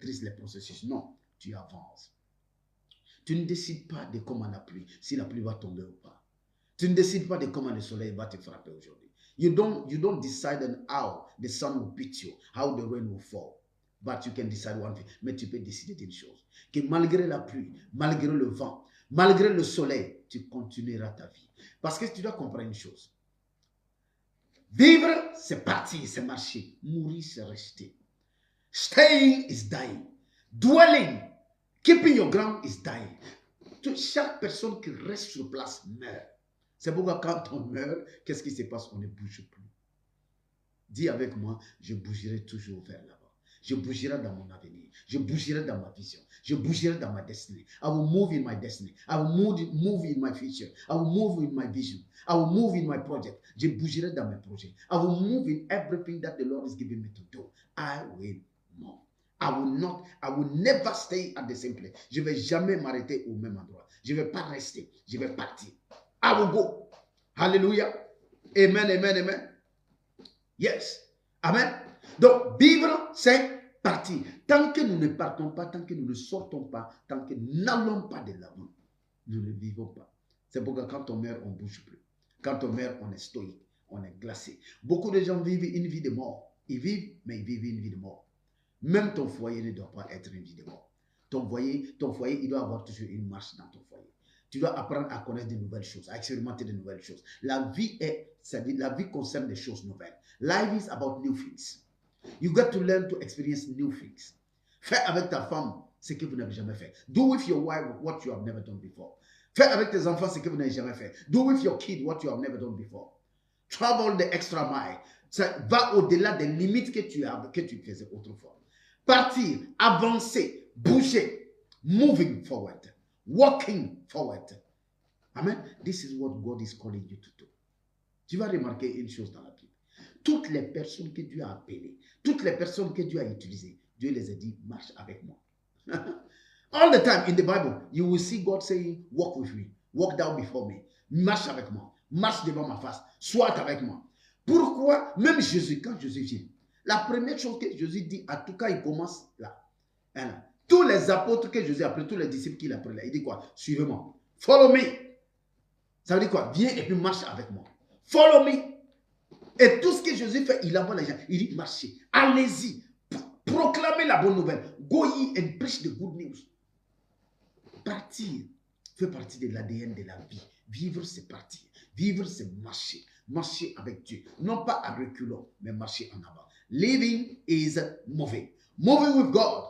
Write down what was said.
maîtrises les processus. Non, tu avances. Tu ne décides pas de comment la pluie, si la pluie va tomber ou pas. Tu ne décides pas de comment le soleil va te frapper aujourd'hui. You don't decide on how the sun will beat you, how the rain will fall. But you can decide one thing. Mais tu peux décider d'une chose. Que malgré la pluie, malgré le vent, malgré le soleil, tu continueras ta vie. Parce que tu dois comprendre une chose. Vivre, c'est partir, c'est marcher. Mourir, c'est rester. Staying is dying. Dwelling, keeping your ground is dying. Chaque personne qui reste sur place meurt. C'est pourquoi quand on meurt, qu'est-ce qui se passe? On ne bouge plus. Dis avec moi, je bougerai toujours vers là-bas. Je bougerai dans mon avenir. Je bougerai dans ma vision. Je bougerai dans ma destinée. I will move in my destiny. I will move in my future. I will move in my vision. I will move in my project. Je bougerai dans mes projets. I will move in everything that the Lord is giving me to do. I will move. I will never stay at the same place. Je ne vais jamais m'arrêter au même endroit. Je ne vais pas rester. Je vais partir. I will go. Hallelujah. Amen, amen, amen. Yes. Amen. Donc, vivre, c'est partir. Tant que nous ne partons pas, tant que nous ne sortons pas, tant que nous n'allons pas de l'avant, nous ne vivons pas. C'est pourquoi quand on meurt, on ne bouge plus. Quand on meurt, on est stoïque, on est glacé. Beaucoup de gens vivent une vie de mort. Ils vivent, mais ils vivent une vie de mort. Même ton foyer ne doit pas être une vie de mort. Ton foyer, il doit avoir toujours une marche dans ton foyer. Tu dois apprendre à connaître de nouvelles choses, à expérimenter de nouvelles choses. La vie concerne des choses nouvelles. Life is about new things. You got to learn to experience new things. Fais avec ta femme ce que vous n'avez jamais fait. Do with your wife what you have never done before. Fais avec tes enfants ce que vous n'avez jamais fait. Do with your kid what you have never done before. Travel the extra mile. Ça va au-delà des limites que tu faisais autrefois. Partir, avancer, bouger, moving forward, walking forward. Amen. This is what God is calling you to do. Tu vas remarquer une chose dans la Bible. Toutes les personnes que Dieu a appelées, toutes les personnes que Dieu a utilisées, Dieu les a dit, marche avec moi. All the time in the Bible, you will see God saying, walk with me, walk down before me, marche avec moi, marche devant ma face, sois avec moi. Pourquoi? Même Jésus, quand Jésus vient, la première chose que Jésus dit, en tout cas, il commence là. Hein? Tous les apôtres que Jésus a appelés, tous les disciples qu'il a appelés là, il dit quoi? Suivez-moi. Follow me. Ça veut dire quoi? Viens et puis marche avec moi. Follow me. Et tout ce que Jésus fait, il envoie les gens. Il dit, marchez. Allez-y. Proclamez la bonne nouvelle. Go ye and preach the good news. Partir fait partie de l'ADN de la vie. Vivre, c'est partir. Vivre, c'est marcher. Marcher avec Dieu. Non pas à reculons, mais marcher en avant. Living is moving. Moving with God.